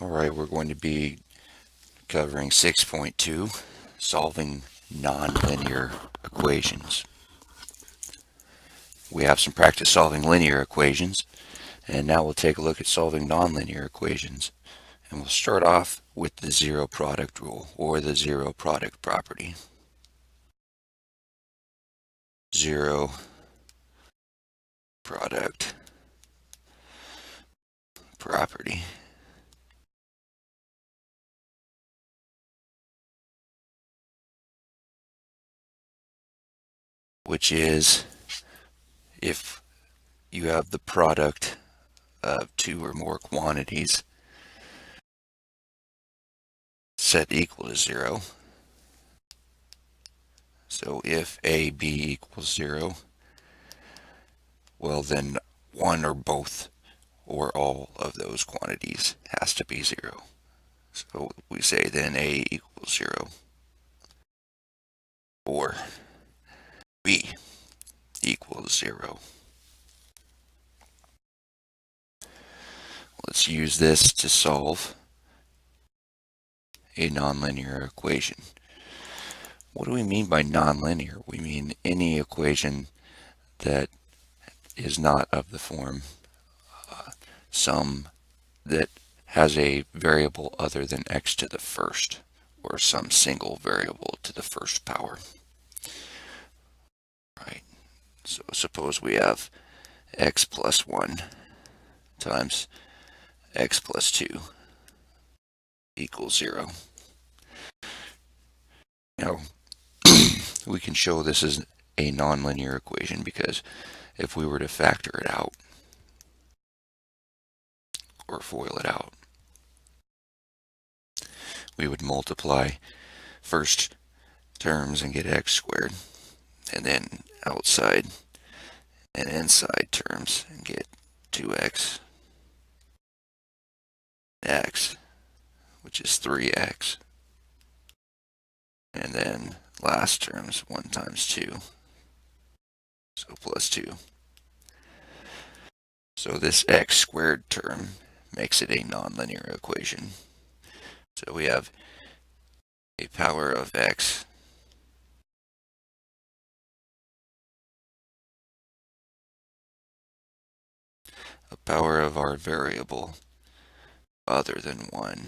Alright, we're going to be covering 6.2, solving nonlinear equations. We have some practice solving linear equations, and now we'll take a look at solving nonlinear equations. And we'll start off with the zero product rule, or the zero product property. Zero product property. Which is if you have the product of two or more quantities set equal to 0. So if A, B equals 0, well then one or both or all of those quantities has to be 0. So we say then A equals 0, or B equals 0. Let's use this to solve a nonlinear equation. What do we mean by nonlinear? We mean any equation that is not of the form sum that has a variable other than x to the first, or some single variable to the first power. Right. So suppose we have x plus 1 times x plus 2 equals 0. Now, we can show this is a nonlinear equation because if we were to factor it out or FOIL it out, we would multiply first terms and get x squared, and then outside and inside terms and get 2x, x, which is 3x, and then last terms 1 times 2, so plus 2. So this x squared term makes it a nonlinear equation. So we have a power of x a power of our variable other than 1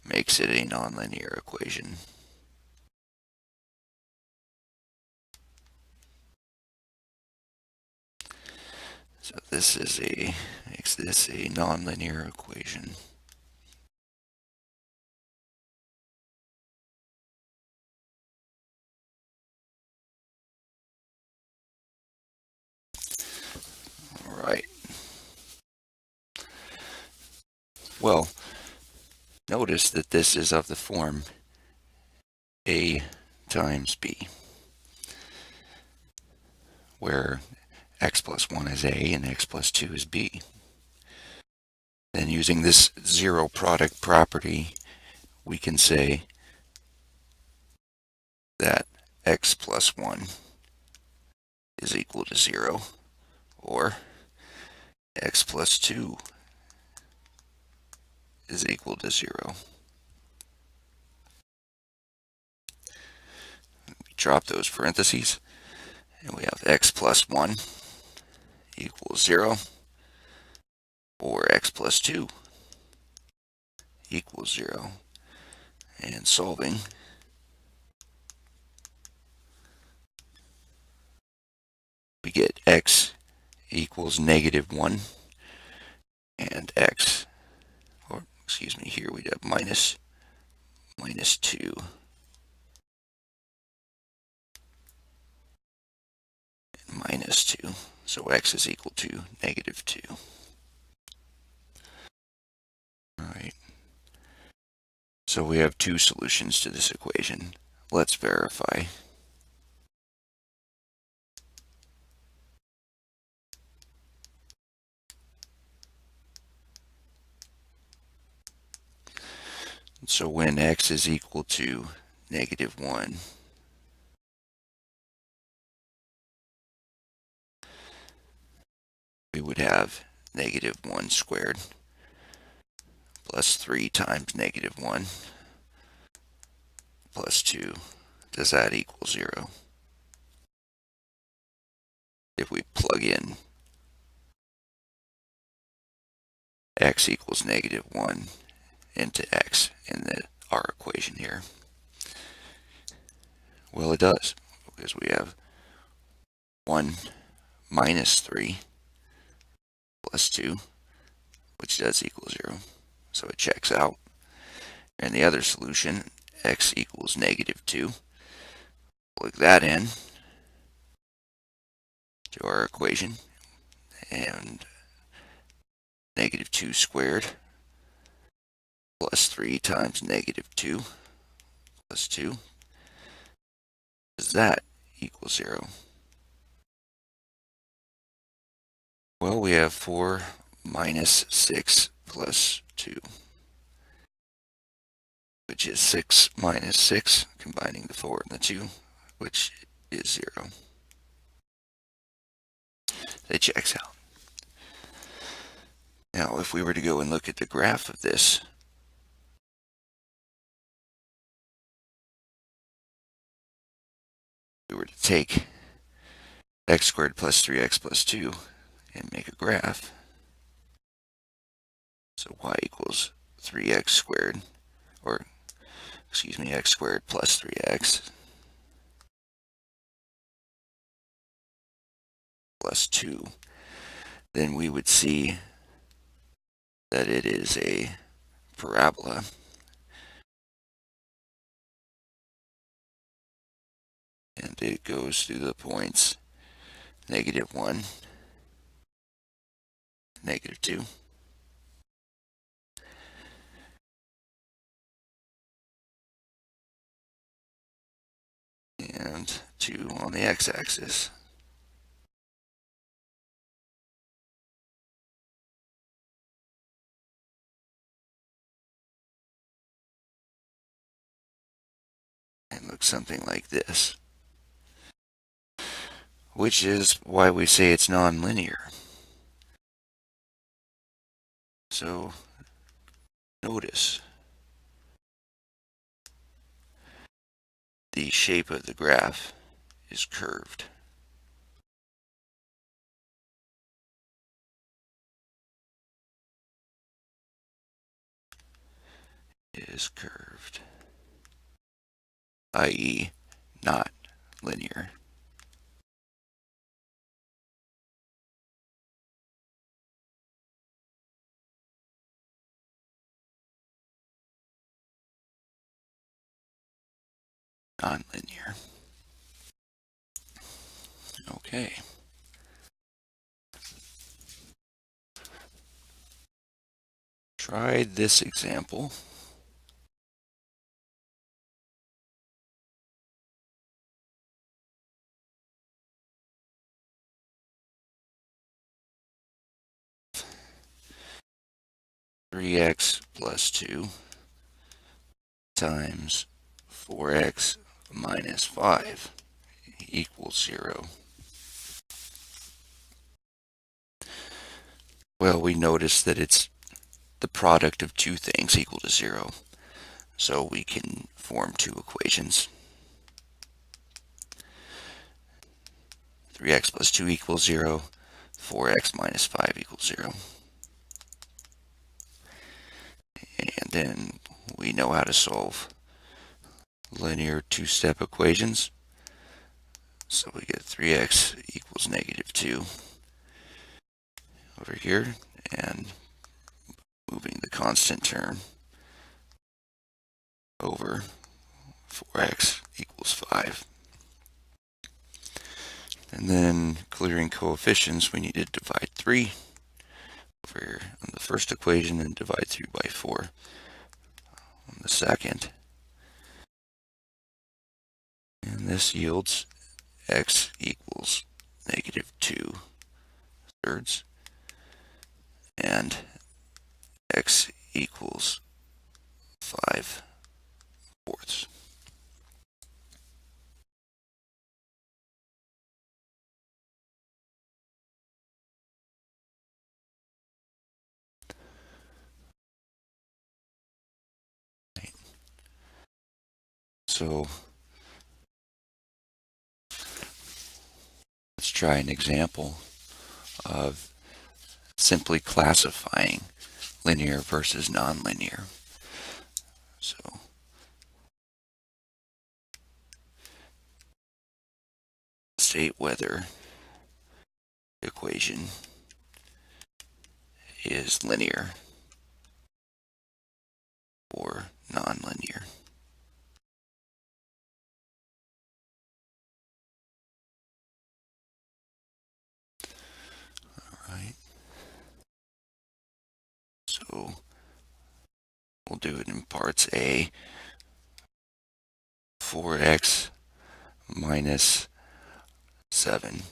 makes it a nonlinear equation. So this makes this a nonlinear equation. All right. Well, notice that this is of the form A times B, where x plus 1 is A and x plus 2 is B. Then using this zero product property, we can say that x plus 1 is equal to 0, or x plus 2 is equal to 0. We drop those parentheses, and we have x plus 1 equals 0, or x plus 2 equals 0. And solving, we get x equals -1, and x, or excuse me, here we have minus 2, and minus 2. So x is equal to -2. All right. So we have two solutions to this equation. Let's verify. So when x is equal to -1, would have negative 1 squared plus 3 times negative 1 plus 2. Does that equal 0? If we plug in x equals negative 1 into x in our equation here, well, it does, because we have 1 minus 3 plus 2, which does equal 0. So it checks out. And the other solution, x equals negative 2, plug that in to our equation, and negative 2 squared plus 3 times negative 2 plus 2, does that equal 0? Well, we have 4 minus 6 plus 2, which is 6 minus 6, combining the 4 and the 2, which is 0. That checks out. Now, if we were to go and look at the graph of this, we were to take x squared plus 3x plus 2 and make a graph. So y equals 3x squared, or excuse me, x squared plus 3x plus 2. Then we would see that it is a parabola. And it goes through the points negative 1, negative 2, and 2 on the x-axis. And looks something like this, which is why we say it's nonlinear. So notice the shape of the graph is curved. Is curved, i.e. not linear. Non-linear. Okay. Try this example. Three x plus 2 times 4x minus 5 equals 0. Well, we notice that it's the product of two things equal to 0. So we can form two equations. 3x plus 2 equals 0. 4x minus 5 equals 0. And then we know how to solve linear two-step equations. So we get 3x equals negative 2 over here, and moving the constant term over, 4x equals 5. And then clearing coefficients, we need to divide 3 over on the first equation and divide 3 by 4 on the second. And this yields x equals negative 2 thirds and x equals 5 fourths. So let's try an example of simply classifying linear versus nonlinear. So state whether the equation is linear or nonlinear. All right. So we'll do it in parts A. 4x minus 7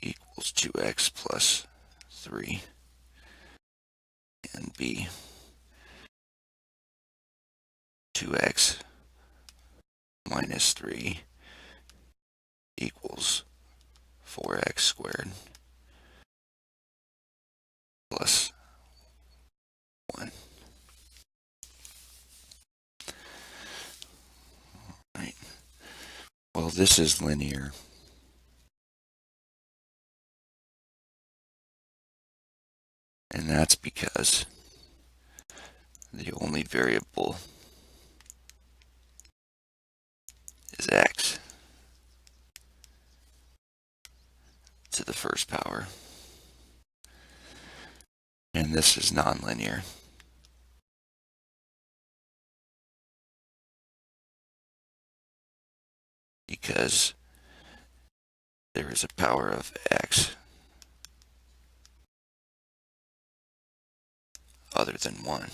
equals 2x plus 3. And B, 2x minus 3 equals 4x squared plus 1. Right. Well, this is linear. And that's because the only variable is x to the first power. And this is nonlinear. Because there is a power of x other than 1.